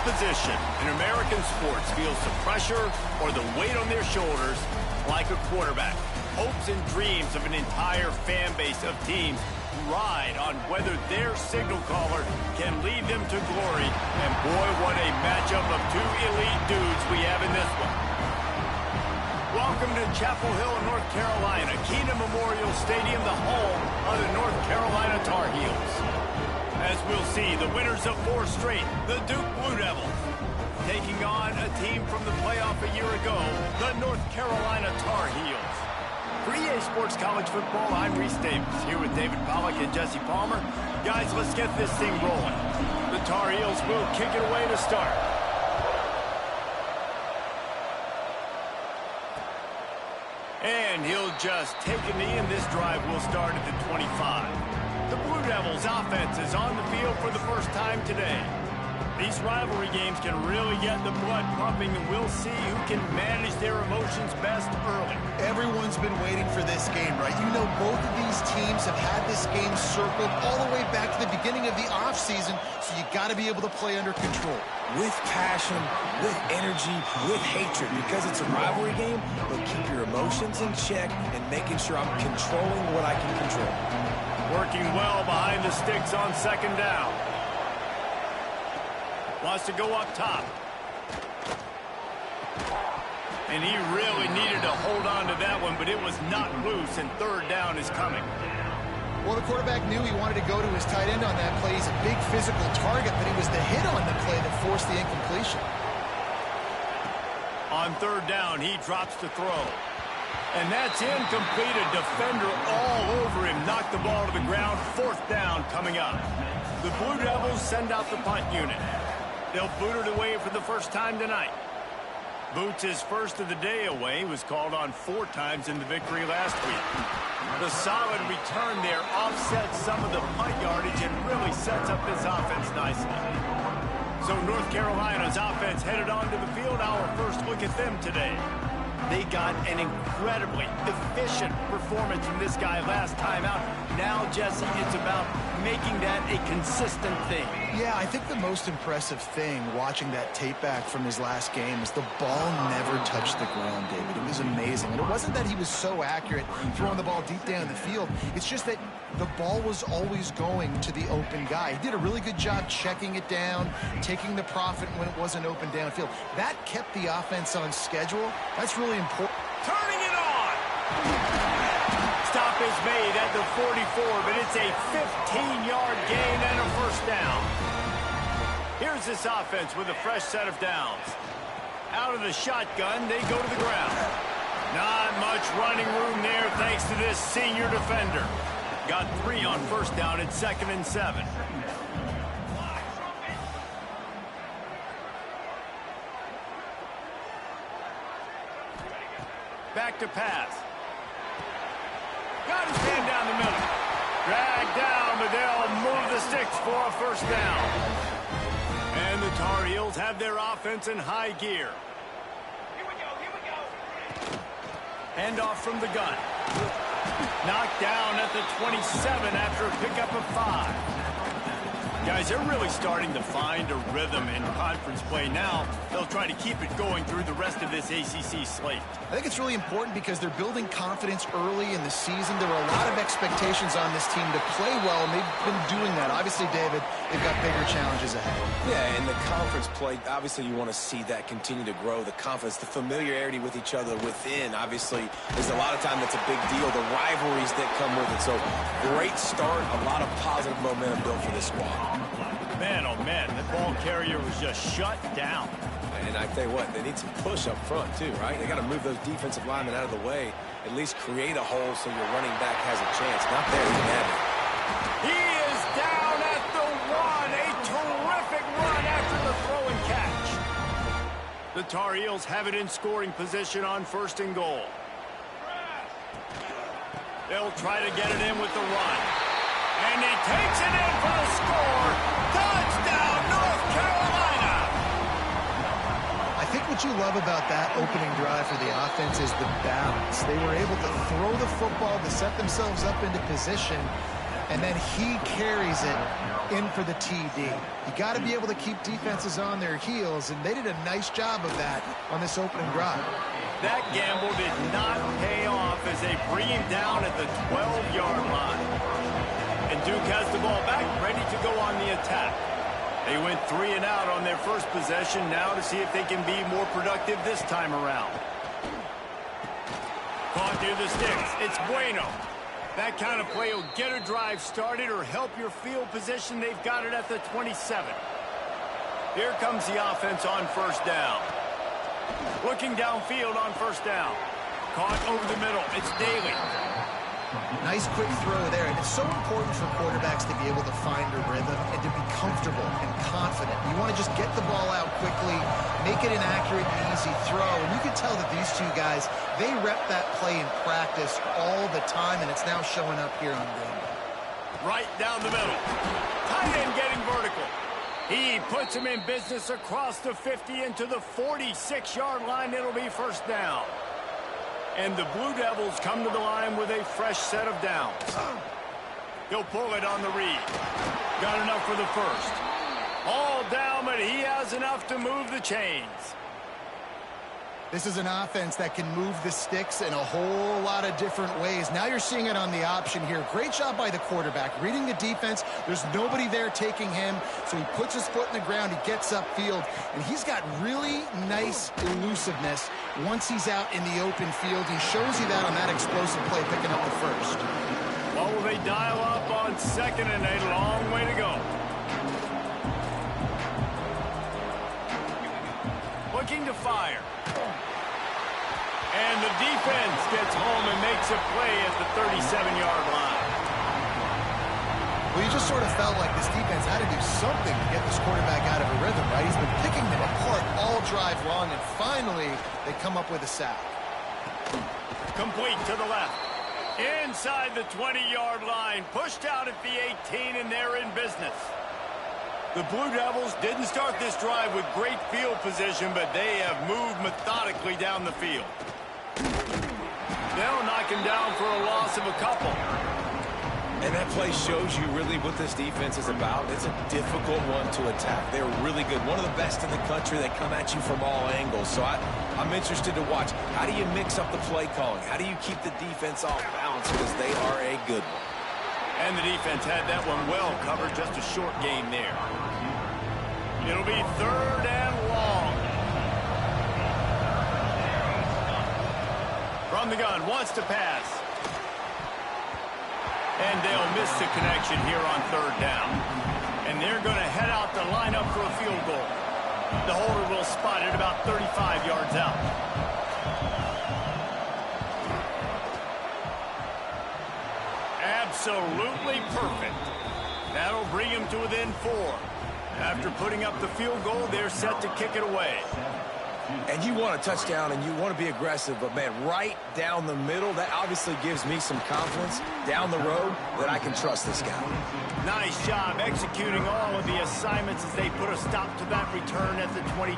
position in American sports feels the pressure or the weight on their shoulders like a quarterback. Hopes and dreams of an entire fan base of teams ride on whether their signal caller can lead them to glory. And boy, what a matchup of two elite dudes we have in this one. Welcome to Chapel Hill, North Carolina, Keenan Memorial Stadium, the home of the North Carolina Tar Heels. As we'll see, the winners of 4 straight, the Duke Blue Devils, taking on a team from the playoff a year ago, the North Carolina Tar Heels. For EA Sports College Football, I'm Reese Davis, here with David Pollack and Jesse Palmer. Guys, let's get this thing rolling. The Tar Heels will kick it away to start. And he'll just take a knee, and this drive will start at the 25. The Blue Devils offense is on the field for the first time today. These rivalry games can really get the blood pumping, and we'll see who can manage their emotions best early. Everyone's been waiting for this game, right? You know, both of these teams have had this game circled all the way back to the beginning of the offseason, so you got to be able to play under control. With passion, with energy, with hatred, because it's a rivalry game, but keep your emotions in check and making sure I'm controlling what I can control. Working well behind the sticks on second down. Wants to go up top. And he really needed to hold on to that one, but it was not loose, and third down is coming. Well, the quarterback knew he wanted to go to his tight end on that play. He's a big physical target, but it was the hit on the play that forced the incompletion. On third down, he drops to throw. And that's incomplete. A defender all over him. Knocked the ball to the ground. Fourth down coming up. The Blue Devils send out the punt unit. They'll boot it away for the first time tonight. Boots his first of the day away. Was called on 4 times in the victory last week. The solid return there offsets some of the punt yardage and really sets up this offense nicely. So North Carolina's offense headed onto the field. Our first look at them today. They got an incredibly efficient performance from this guy last time out. Now, Jesse, it's about making that a consistent thing. Yeah, I think the most impressive thing watching that tape back from his last game is the ball never touched the ground, David. It was amazing. And it wasn't that he was so accurate throwing the ball deep down the field. It's just that the ball was always going to the open guy. He did a really good job checking it down, taking the profit when it wasn't open downfield. That kept the offense on schedule. That's really important. Turning it on! Stop is made at the 44, but it's a 15-yard gain and a first down. Here's this offense with a fresh set of downs. Out of the shotgun, they go to the ground. Not much running room there thanks to this senior defender. Got 3 on first down at 2nd and 7. Back to pass. Got his man down the middle. Dragged down, but they'll move the sticks for a first down. And the Tar Heels have their offense in high gear. Here we go. Handoff from the gun. Knocked down at the 27 after a pickup of 5. Guys, they're really starting to find a rhythm in conference play now. They'll try to keep it going through the rest of this ACC slate. I think it's really important because they're building confidence early in the season. There were a lot of expectations on this team to play well, and they've been doing that. Obviously, David, they've got bigger challenges ahead. Yeah, and the conference play, obviously you want to see that continue to grow. The confidence, the familiarity with each other within, obviously, is a lot of time that's a big deal. The rivalries that come with it. So, great start, a lot of positive momentum built for this squad. Man, oh man, the ball carrier was just shut down. And I tell you what, they need some push up front too, right? They got to move those defensive linemen out of the way, at least create a hole so your running back has a chance. Not there, you can have it. He is down at the 1. A terrific run after the throw and catch. The Tar Heels have it in scoring position on 1st and goal. They'll try to get it in with the run. And he takes it in for the score. Touchdown, North Carolina! I think what you love about that opening drive for the offense is the balance. They were able to throw the football to set themselves up into position and then he carries it in for the TD. You got to be able to keep defenses on their heels, and they did a nice job of that on this opening drive. That gamble did not pay off as they bring him down at the 12-yard line. And Duke has the ball back, ready to go on the attack. They went 3 and out on their first possession, now to see if they can be more productive this time around. Caught near the sticks. It's Bueno. That kind of play will get a drive started or help your field position. They've got it at the 27. Here comes the offense on first down. Looking downfield on first down. Caught over the middle. It's Daly. Nice quick throw there. And it's so important for quarterbacks to be able to find a rhythm and to be comfortable and confident. You want to just get the ball out quickly, make it an accurate and easy throw. And you can tell that these two guys, they rep that play in practice all the time, and it's now showing up here on game. Right down the middle. Tight end getting vertical. He puts him in business across the 50 into the 46-yard line. It'll be first down. And the Blue Devils come to the line with a fresh set of downs. He'll pull it on the read. Got enough for the first. All down, but he has enough to move the chains. This is an offense that can move the sticks in a whole lot of different ways. Now you're seeing it on the option here. Great job by the quarterback. Reading the defense, there's nobody there taking him, so he puts his foot in the ground, he gets upfield, and he's got really nice elusiveness once he's out in the open field. He shows you that on that explosive play, picking up the first. What will they dial up on second and a long way to go? Looking to fire. And the defense gets home and makes a play at the 37-yard line. Well, you just sort of felt like this defense had to do something to get this quarterback out of a rhythm, right? He's been picking them apart all drive long, and finally they come up with a sack. Complete to the left. Inside the 20-yard line. Pushed out at the 18, and they're in business. The Blue Devils didn't start this drive with great field position, but they have moved methodically down the field. They'll knock him down for a loss of a couple. And that play shows you really what this defense is about. It's a difficult one to attack. They're really good. One of the best in the country. They come at you from all angles. So I'm interested to watch. How do you mix up the play calling? How do you keep the defense off balance? Because they are a good one. And the defense had that one well covered. Just a short gain there. It'll be third and long. From the gun, wants to pass. And they'll miss the connection here on third down. And they're going to head out to line up for a field goal. The holder will spot it about 35 yards out. Absolutely perfect. That'll bring him to within 4. After putting up the field goal, they're set to kick it away. And you want a touchdown and you want to be aggressive, but man, right down the middle, that obviously gives me some confidence down the road that I can trust this guy. Nice job executing all of the assignments as they put a stop to that return at the 22.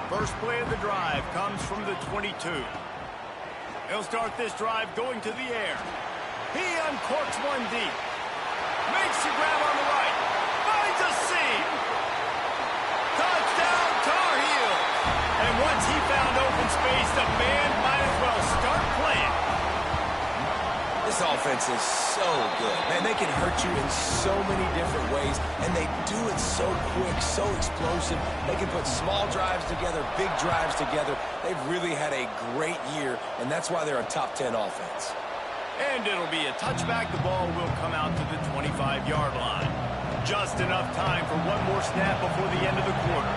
First play of the drive comes from the 22. He'll start this drive going to the air. He uncorks one deep. Makes the grab on the right. Finds a seam. Touchdown, Tar Heels. And once he found open space, the band might as well start playing. This offense is so good. Man, they can hurt you in so many different ways, and they do it so quick, so explosive. They can put small drives together, big drives together. They've really had a great year, and that's why they're a top 10 offense. And it'll be a touchback. The ball will come out to the 25-yard line. Just enough time for one more snap before the end of the quarter.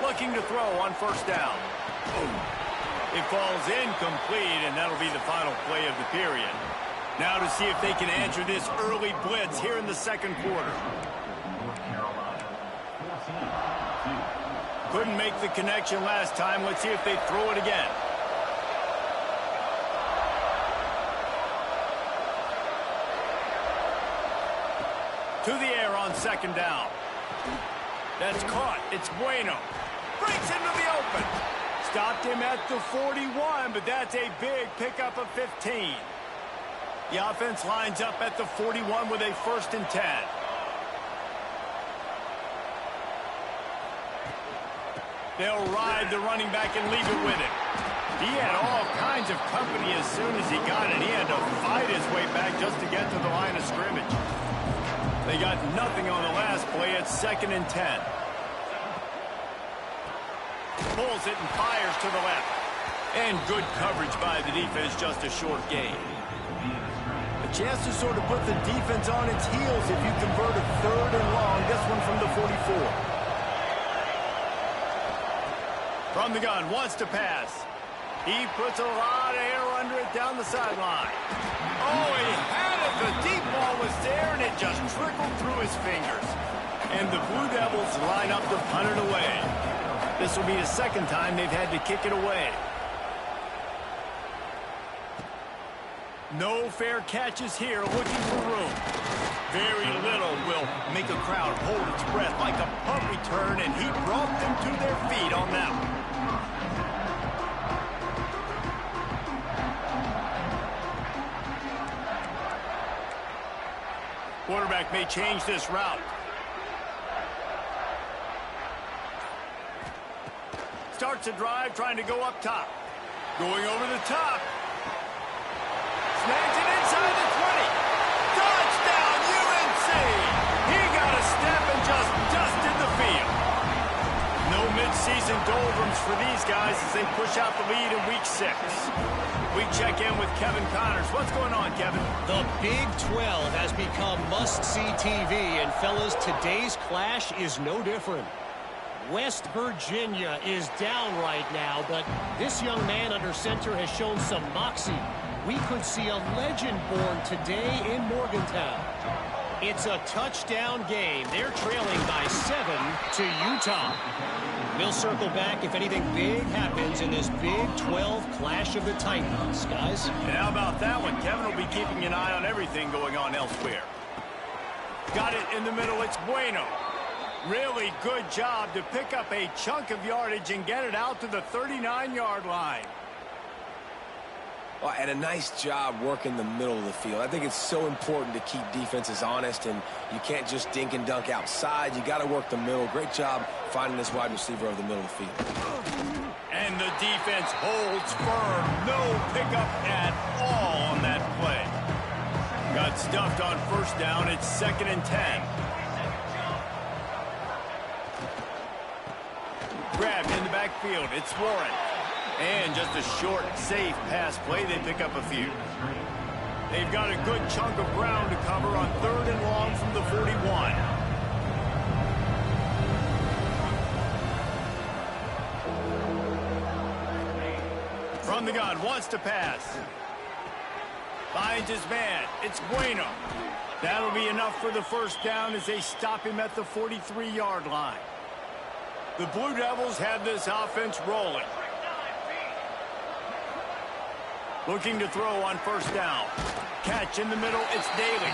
Looking to throw on first down. It falls incomplete, and that'll be the final play of the period. Now to see if they can answer this early blitz here in the second quarter. Couldn't make the connection last time. Let's see if they throw it again. To the air on second down. That's caught. It's Bueno. Breaks into the open. Stopped him at the 41, but that's a big pickup of 15. The offense lines up at the 41 with a 1st and 10. They'll ride the running back and leave it with him. He had all kinds of company as soon as he got it. He had to fight his way back just to get to the line of scrimmage. They got nothing on the last play. It's 2nd and 10. Pulls it and fires to the left. And good coverage by the defense, just a short gain. A chance to sort of put the defense on its heels if you convert a 3rd and long. This one from the 44. From the gun, wants to pass. He puts a lot of air under it down the sideline. Oh, he had it. The deep ball was there, and it just trickled through his fingers. And the Blue Devils line up to punt it away. This will be the 2nd time they've had to kick it away. No fair catches here, looking for room. Very little will make a crowd hold its breath like a punt return, and he brought them to their feet on that one. Quarterback may change this route. Starts a drive trying to go up top. Going over the top. Snags it inside the 20. Touchdown, UNC! He got a step and just dusted the field. No midseason doldrums for these guys as they push out the lead in Week 6. We check in with Kevin Connors. What's going on, Kevin? The Big 12 has become must-see TV, and fellas, today's clash is no different. West Virginia is down right now, but this young man under center has shown some moxie. We could see a legend born today in Morgantown. It's a touchdown game. They're trailing by 7 to Utah. We'll circle back if anything big happens in this Big 12 clash of the Titans, guys. And how about that one? Kevin will be keeping an eye on everything going on elsewhere. Got it in the middle. It's Bueno. Really good job to pick up a chunk of yardage and get it out to the 39-yard line. Well, and a nice job working the middle of the field. I think it's so important to keep defenses honest, and you can't just dink and dunk outside. You got to work the middle. Great job finding this wide receiver over the middle of the field. And the defense holds firm. No pickup at all on that play. Got stuffed on 1st down. It's 2nd and 10. Grabbed in the backfield. It's Warren. And just a short, safe pass play. They pick up a few. They've got a good chunk of ground to cover on 3rd and long from the 41. From the gun, wants to pass. Finds his man. It's Bueno. That'll be enough for the 1st down as they stop him at the 43-yard line. The Blue Devils have this offense rolling. Looking to throw on 1st down. Catch in the middle, it's Daly.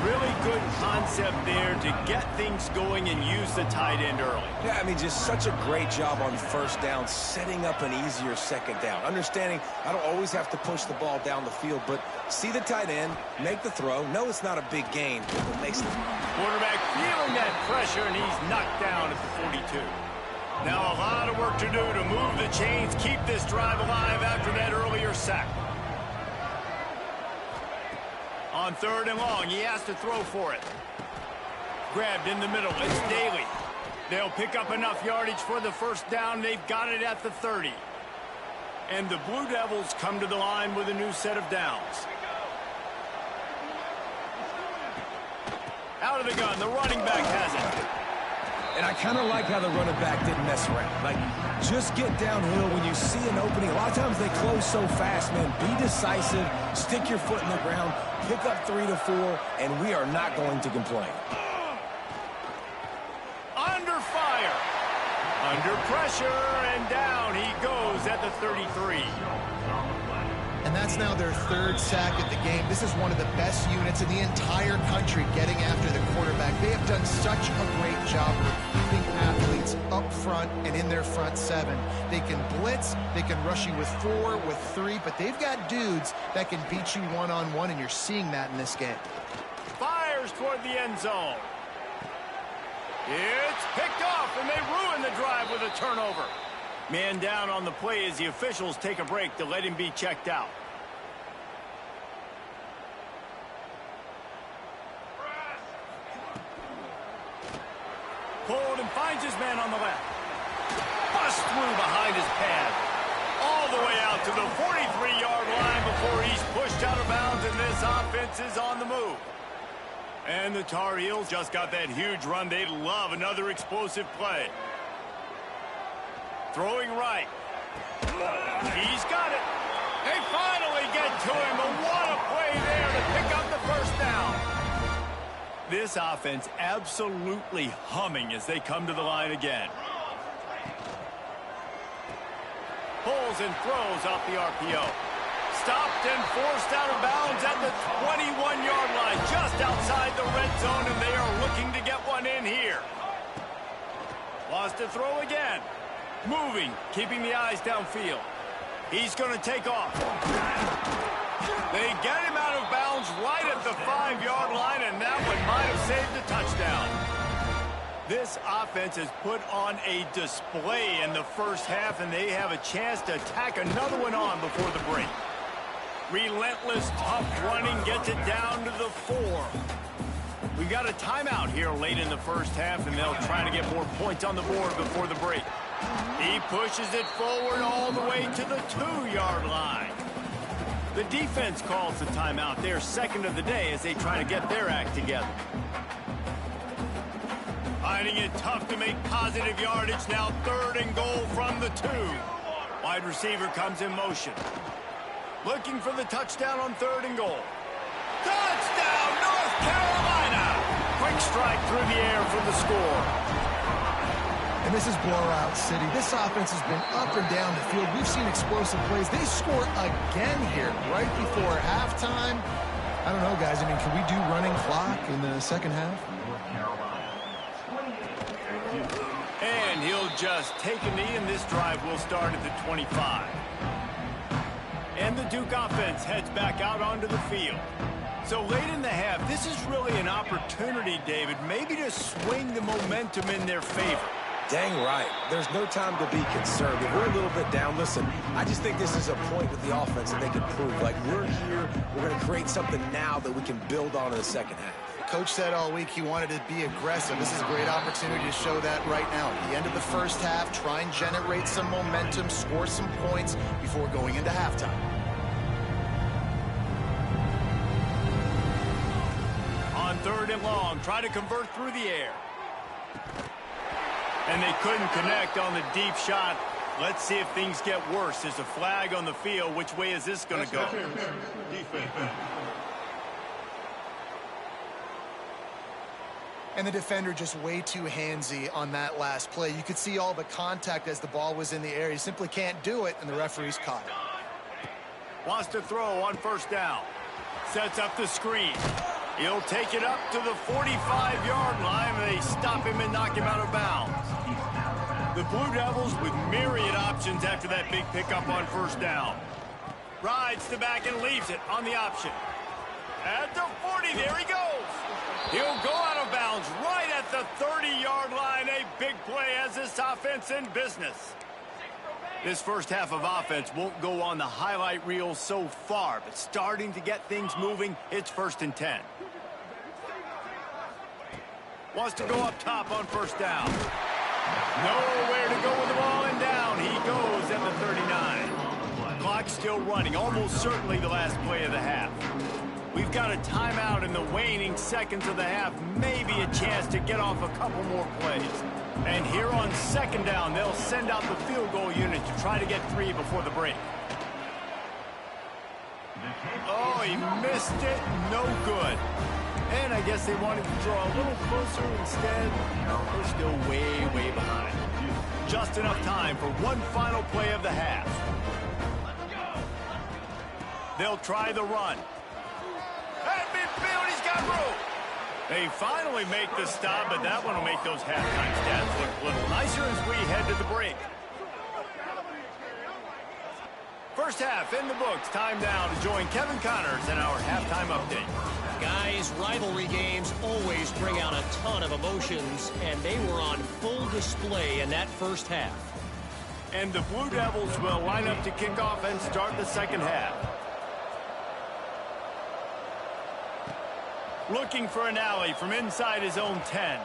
Really good concept there to get things going and use the tight end early. Yeah, I mean, just such a great job on 1st down, setting up an easier 2nd down. Understanding I don't always have to push the ball down the field, but see the tight end, make the throw. No, it's not a big gain, but makes the quarterback feeling that pressure, and he's knocked down at the 42. Now a lot of work to do to move the chains, keep this drive alive after that earlier sack. On 3rd and long, he has to throw for it. Grabbed in the middle, it's Daly. They'll pick up enough yardage for the 1st down. They've got it at the 30. And the Blue Devils come to the line with a new set of downs. Out of the gun, the running back has it. And I kind of like how the running back didn't mess around. Like, just get downhill when you see an opening. A lot of times they close so fast, man. Be decisive, stick your foot in the ground, pick up 3 to 4, and we are not going to complain. Under fire. Under pressure, and down he goes at the 33. And that's now their 3rd sack of the game. This is one of the best units in the entire country getting after the quarterback. They have done such a great job of keeping out athletes up front and in their front seven. They can blitz, they can rush you with 4, with 3, but they've got dudes that can beat you one-on-one, and you're seeing that in this game. Fires toward the end zone. It's picked off, and they ruin the drive with a turnover. Man down on the play as the officials take a break to let him be checked out. Pulled and finds his man on the left. Bust through behind his pad. All the way out to the 43-yard line before he's pushed out of bounds, and this offense is on the move. And the Tar Heels just got that huge run. They'd love another explosive play. Throwing right. He's got it. They finally get to him, but what a play there to pick up the first down. This offense absolutely humming as they come to the line again. Pulls and throws off the RPO. Stopped and forced out of bounds at the 21-yard line, just outside the red zone, and they are looking to get one in here. Wants to throw again. Moving, keeping the eyes downfield. He's going to take off. They get him out of bounds right at the 5-yard line, and that one might have saved a touchdown. This offense has put on a display in the first half, and they have a chance to tack another one on before the break. Relentless, tough running gets it down to the 4. We got a timeout here late in the first half, and they'll try to get more points on the board before the break. He pushes it forward all the way to the 2-yard line. The defense calls the timeout. They're second of the day as they try to get their act together. Finding it tough to make positive yardage. Now 3rd and goal from the 2. Wide receiver comes in motion. Looking for the touchdown on 3rd and goal. Touchdown, North Carolina! Quick strike through the air for the score. And this is blowout city. This offense has been up and down the field. We've seen explosive plays. They score again here right before halftime. I don't know, guys. I mean, can we do running clock in the second half? And he'll just take a knee, and this drive will start at the 25. And the Duke offense heads back out onto the field. So late in the half, this is really an opportunity, David, maybe to swing the momentum in their favor. Dang right. There's no time to be concerned. If we're a little bit down, listen, I just think this is a point with the offense that they can prove. Like, we're here, we're going to create something now that we can build on in the second half. Coach said all week he wanted to be aggressive. This is a great opportunity to show that right now. At the end of the first half, try and generate some momentum, score some points before going into halftime. On 3rd and long, try to convert through the air. And they couldn't connect on the deep shot. Let's see if things get worse. There's a flag on the field. Which way is this going to go? And the defender just way too handsy on that last play. You could see all the contact as the ball was in the air. He simply can't do it, and the referee's caught it. Wants to throw on 1st down. Sets up the screen. He'll take it up to the 45-yard line, and they stop him and knock him out of bounds. The Blue Devils with myriad options after that big pickup on 1st down. Rides the back and leaves it on the option. At the 40, there he goes. He'll go out of bounds right at the 30-yard line. A big play as this offense in business. This first half of offense won't go on the highlight reel so far, but starting to get things moving, it's 1st and 10. Wants to go up top on 1st down. Nowhere to go with the ball, and down he goes at the 39. Clock still running, almost certainly the last play of the half. We've got a timeout in the waning seconds of the half, maybe a chance to get off a couple more plays. And here on 2nd down, they'll send out the field goal unit to try to get 3 before the break. Oh, he missed it. No good. And I guess they wanted to draw a little closer instead. They're still way, way behind. Just enough time for one final play of the half. They'll try the run. At midfield, he's got room. They finally make the stop, but that one will make those halftime stats look a little nicer as we head to the break. First half in the books. Time now to join Kevin Connors in our halftime update. Guys, rivalry games always bring out a ton of emotions, and they were on full display in that first half. And the Blue Devils will line up to kick off and start the second half. Looking for an alley from inside his own 10.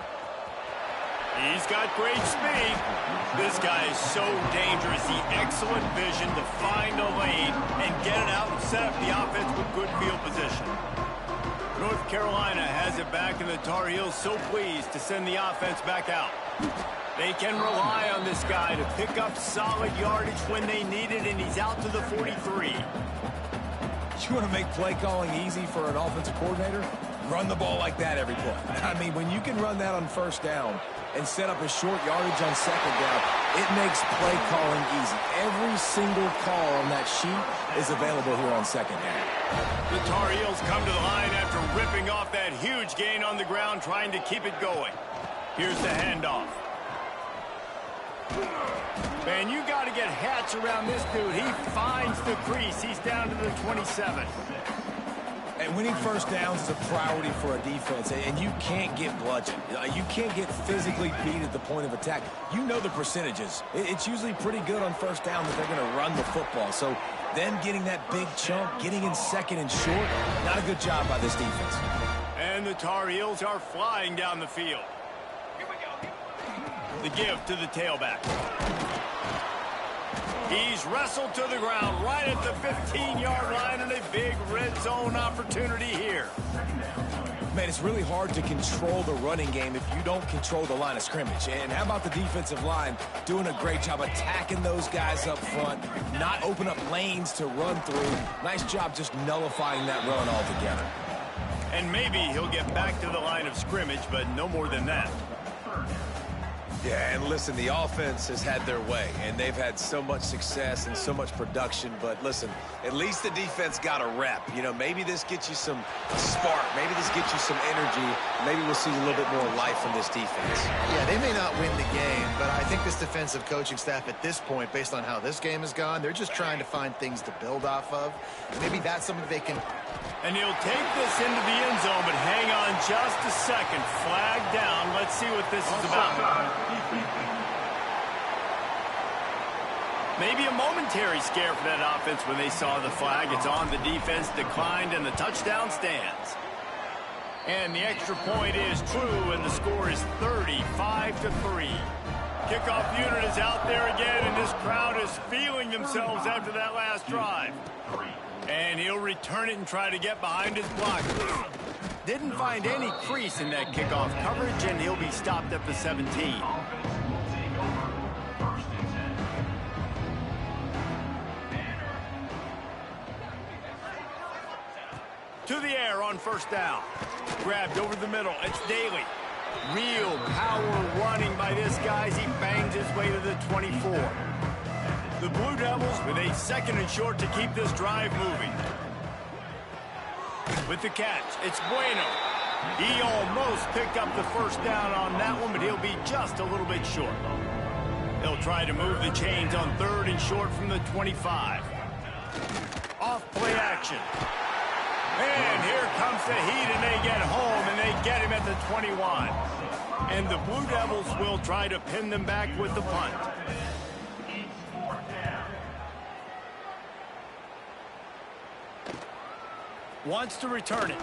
He's got great speed. This guy is so dangerous. The excellent vision to find a lane and get it out and set up the offense with good field position. North Carolina has it back, and the Tar Heels so pleased to send the offense back out. They can rely on this guy to pick up solid yardage when they need it, and he's out to the 43. You want to make play calling easy for an offensive coordinator? Run the ball like that every play. I mean, when you can run that on first down and set up a short yardage on second down, it makes play calling easy. Every single call on that sheet is available here on second down. The Tar Heels come to the line after ripping off that huge gain on the ground, trying to keep it going. Here's the handoff. Man, you got to get hats around this dude. He finds the crease. He's down to the 27. And winning first downs is a priority for a defense, and you can't get bludgeoned. You can't get physically beat at the point of attack. You know the percentages. It's usually pretty good on first down that they're going to run the football. So then getting that big chunk, getting in second and short, not a good job by this defense. And the Tar Heels are flying down the field. The give to the tailback. He's wrestled to the ground right at the 15-yard line, and a big red zone opportunity here. Man, it's really hard to control the running game if you don't control the line of scrimmage. And how about the defensive line doing a great job attacking those guys up front, not open up lanes to run through. Nice job just nullifying that run altogether. And maybe he'll get back to the line of scrimmage, but no more than that. Yeah, and listen, the offense has had their way, and they've had so much success and so much production. But listen, at least the defense got a rep. You know, maybe this gets you some spark. Maybe this gets you some energy. Maybe we'll see a little bit more life from this defense. Yeah, they may not win the game, but I think this defensive coaching staff at this point, based on how this game has gone, they're just trying to find things to build off of. Maybe that's something they can... And he'll take this into the end zone, but hang on just a second. Flag down. Let's see what this is about. Maybe a momentary scare for that offense when they saw the flag. It's on, the defense declined, and the touchdown stands. And the extra point is true, and the score is 35-3. Kickoff unit is out there again, and this crowd is feeling themselves after that last drive. And he'll return it and try to get behind his block. Didn't find any crease in that kickoff coverage, and he'll be stopped at the 17. To the air on first down. Grabbed over the middle. It's Daly. Real power running by this guy as he bangs his way to the 24. The Blue Devils with a second and short to keep this drive moving. With the catch, it's Bueno. He almost picked up the first down on that one, but he'll be just a little bit short. They'll try to move the chains on third and short from the 25. Off play action. And here comes the heat, and they get home, and they get him at the 21. And the Blue Devils will try to pin them back with the punt. Wants to return it.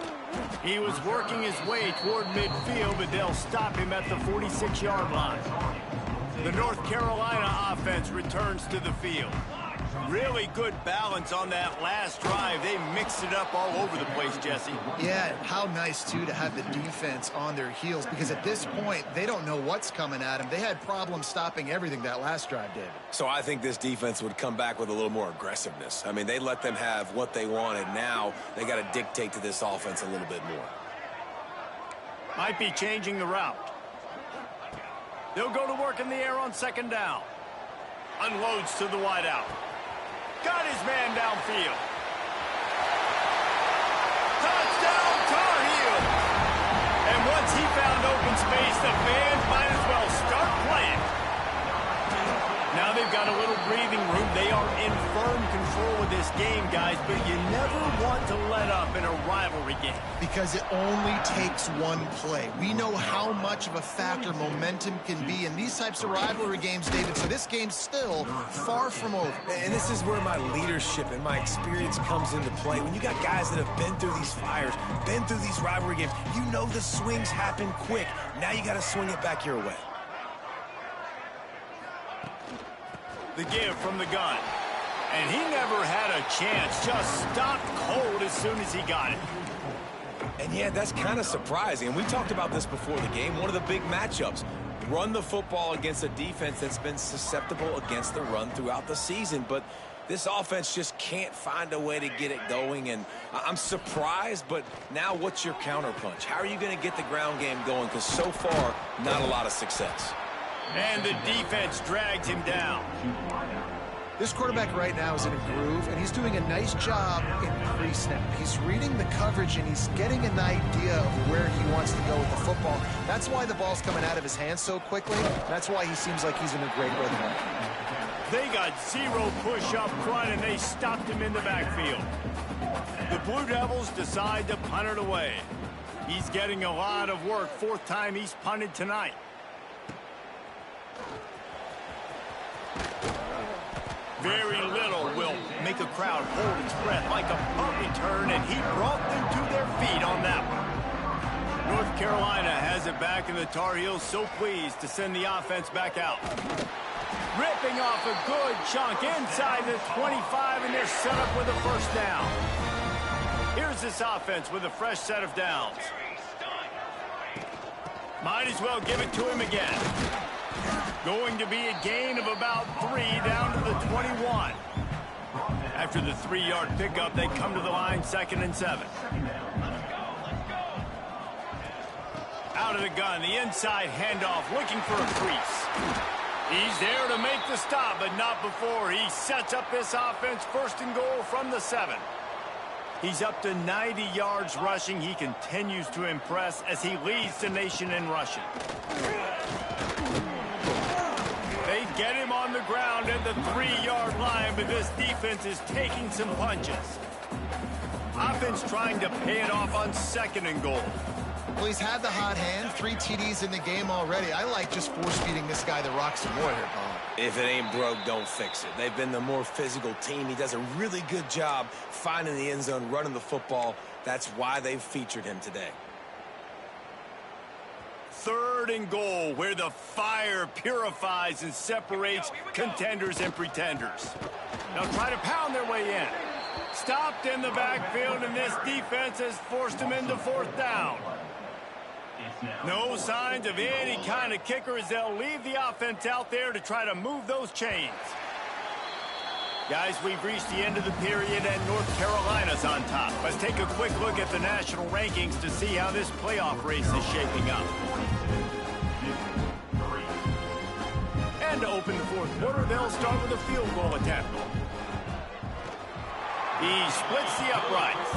He was working his way toward midfield, but they'll stop him at the 46-yard line. The North Carolina offense returns to the field. Really good balance on that last drive. They mixed it up all over the place, Jesse. Yeah, how nice, too, to have the defense on their heels, because at this point, they don't know what's coming at them. They had problems stopping everything that last drive, David. So I think this defense would come back with a little more aggressiveness. I mean, they let them have what they wanted. Now they got to dictate to this offense a little bit more. Might be changing the route. They'll go to work in the air on second down. Unloads to the wideout. Got his man downfield. Touchdown, Tar Heels! And what They are in firm control of this game, guys, but you never want to let up in a rivalry game. Because it only takes one play. We know how much of a factor momentum can be in these types of rivalry games, David, so this game's still far from over. And this is where my leadership and my experience comes into play. When you got guys that have been through these fires, been through these rivalry games, you know the swings happen quick. Now you got to swing it back your way. The give from the gun. And he never had a chance. Just stopped cold as soon as he got it. And yeah, that's kind of surprising. And we talked about this before the game. One of the big matchups. Run the football against a defense that's been susceptible against the run throughout the season. But this offense just can't find a way to get it going. And I'm surprised, but now what's your counterpunch? How are you going to get the ground game going? Because so far, not a lot of success. And the defense drags him down. This quarterback right now is in a groove, and he's doing a nice job in pre-snap. He's reading the coverage, and he's getting an idea of where he wants to go with the football. That's why the ball's coming out of his hands so quickly. That's why he seems like he's in a great rhythm. They got zero push up front, and they stopped him in the backfield. The Blue Devils decide to punt it away. He's getting a lot of work. Fourth time he's punted tonight. Very little will make a crowd hold its breath like a punt return, and he brought them to their feet on that one. North Carolina has it back, and the Tar Heels so pleased to send the offense back out. Ripping off a good chunk inside the 25, and they're set up with a first down. Here's this offense with a fresh set of downs. Might as well give it to him again. Going to be a gain of about 3 down to the 21. After the 3-yard pickup, they come to the line, 2nd and 7. Out of the gun, the inside handoff, looking for a crease. He's there to make the stop, but not before he sets up this offense 1st and goal from the 7. He's up to 90 yards rushing. He continues to impress as he leads the nation in rushing. They get him on the ground at the 3-yard line, but this defense is taking some punches. Offense trying to pay it off on 2nd and goal. Well, he's had the hot hand, 3 TDs in the game already. I like just force-feeding this guy the rock some more here, Paul. If it ain't broke, don't fix it. They've been the more physical team. He does a really good job finding the end zone, running the football. That's why they've featured him today. 3rd and goal, where the fire purifies and separates contenders and pretenders. Now try to pound their way in. Stopped in the backfield, and this defense has forced him into 4th down. No signs of any kind of kicker as they'll leave the offense out there to try to move those chains. Guys, we've reached the end of the period, and North Carolina's on top. Let's take a quick look at the national rankings to see how this playoff race is shaping up. And to open the 4th quarter, they'll start with a field goal attempt. He splits the uprights,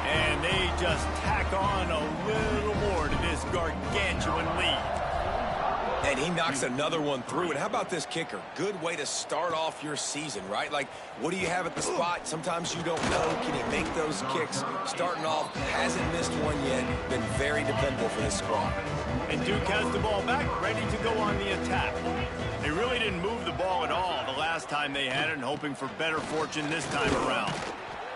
and they just tack on a little more to this gargantuan lead. And he knocks another one through. And how about this kicker? Good way to start off your season, right? Like, what do you have at the spot? Sometimes you don't know. Can he make those kicks? Starting off, hasn't missed one yet. Been very dependable for this squad. And Duke has the ball back, ready to go on the attack. They really didn't move the ball at all the last time they had it, and hoping for better fortune this time around.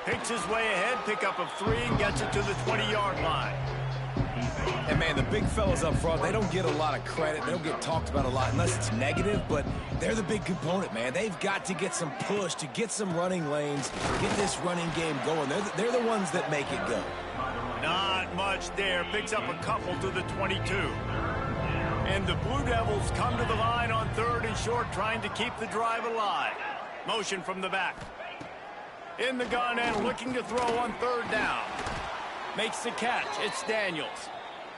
Picks his way ahead, pickup of 3, and gets it to the 20-yard line. And, man, the big fellas up front, they don't get a lot of credit. They don't get talked about a lot unless it's negative, but they're the big component, man. They've got to get some push, to get some running lanes, get this running game going. They're the ones that make it go. Not much there. Picks up a couple to the 22. And the Blue Devils come to the line on 3rd and short, trying to keep the drive alive. Motion from the back. In the gun and looking to throw on 3rd down. Makes the catch. It's Daniels.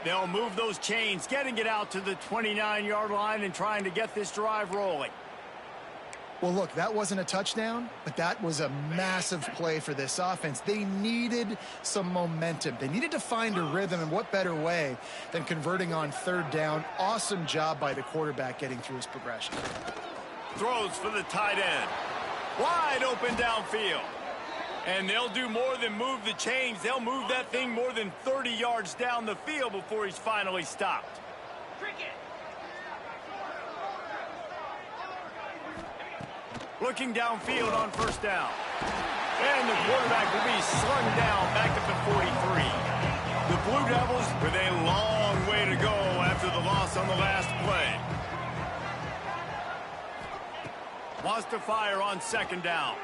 They'll move those chains, getting it out to the 29-yard line and trying to get this drive rolling. Well, look, that wasn't a touchdown, but that was a massive play for this offense. They needed some momentum. They needed to find a rhythm, and what better way than converting on 3rd down. Awesome job by the quarterback getting through his progression. Throws for the tight end. Wide open downfield. And they'll do more than move the chains. They'll move that thing more than 30 yards down the field before he's finally stopped. Looking downfield on first down. And the quarterback will be slung down back at the 43. The Blue Devils with a long way to go after the loss on the last play. Wants to fire on second down.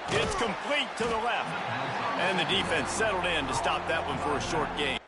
It's complete to the left. And the defense settled in to stop that one for a short gain.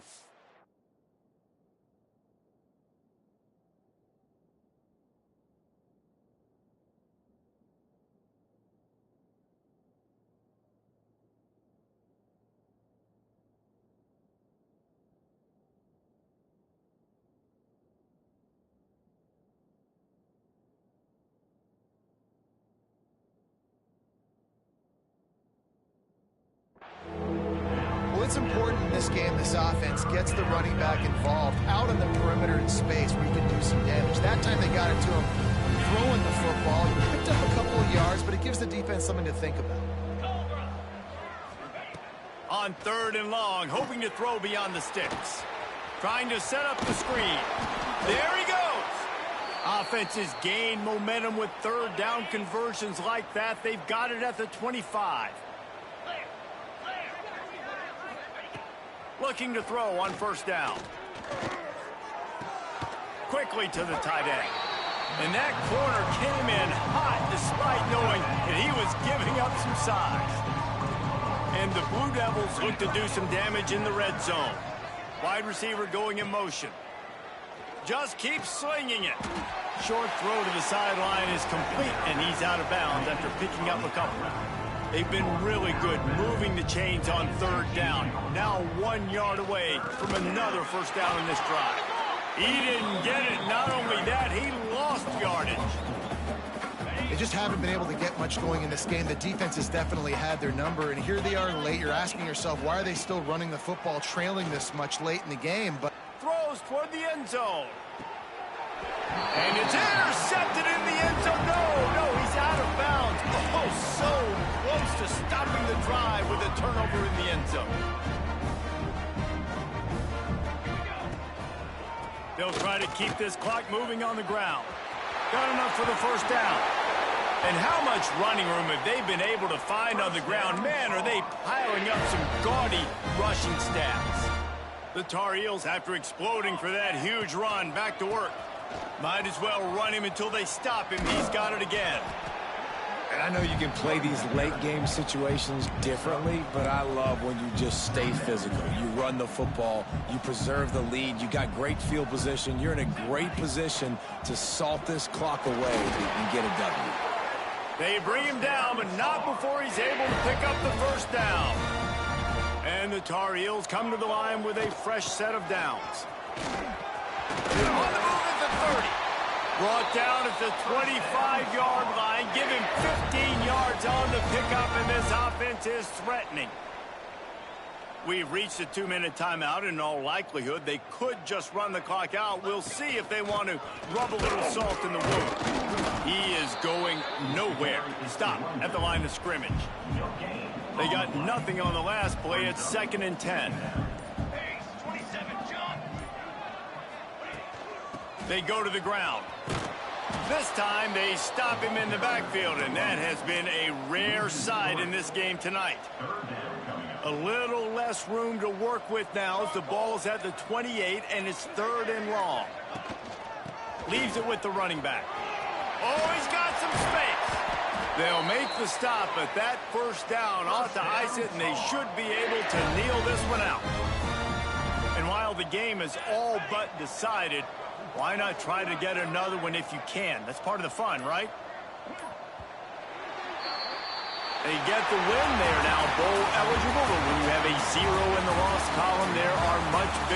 It's important in this game this offense gets the running back involved out on the perimeter in space where you can do some damage. That time they got it to him throwing the football. He picked up a couple of yards, but it gives the defense something to think about. On third and long, hoping to throw beyond the sticks. Trying to set up the screen. There he goes. Offenses gain momentum with third down conversions like that. They've got it at the 25. Looking to throw on first down. Quickly to the tight end. And that corner came in hot despite knowing that he was giving up some size. And the Blue Devils look to do some damage in the red zone. Wide receiver going in motion. Just keep slinging it. Short throw to the sideline is complete, and he's out of bounds after picking up a couple. They've been really good moving the chains on third down. Now 1 yard away from another first down in this drive. He didn't get it. Not only that, he lost yardage. They just haven't been able to get much going in this game. The defense has definitely had their number, and here they are late. You're asking yourself, why are they still running the football, trailing this much late in the game? But throws toward the end zone. And it's intercepted in the end zone. No, he's out of bounds. Oh, so close to stopping the drive with a turnover in the end zone. They'll try to keep this clock moving on the ground. Got enough for the first down. And how much running room have they been able to find on the ground? Man, are they piling up some gaudy rushing stats. The Tar Heels, after exploding for that huge run, back to work. Might as well run him until they stop him. He's got it again. And I know you can play these late game situations differently, but I love when you just stay physical. You run the football, you preserve the lead, you got great field position. You're in a great position to salt this clock away and get a W. They bring him down, but not before he's able to pick up the first down. And the Tar Heels come to the line with a fresh set of downs. On the move at the 30. Brought down at the 25-yard line. Give him 15 yards on the pickup, and this offense is threatening. We've reached a 2-minute timeout. In all likelihood, they could just run the clock out. We'll see if they want to rub a little salt in the wound. He is going nowhere. Stop at the line of scrimmage. They got nothing on the last play. It's 2nd and 10. They go to the ground. This time they stop him in the backfield, and that has been a rare sight in this game tonight. A little less room to work with now as the ball is at the 28, and it's 3rd and long. Leaves it with the running back. Oh, he's got some space. They'll make the stop, but that first down ought to ice it, and they should be able to kneel this one out. And while the game is all but decided, why not try to get another one if you can? That's part of the fun, right? They get the win. They are now bowl eligible, but when you have a 0 in the loss column, there are much bigger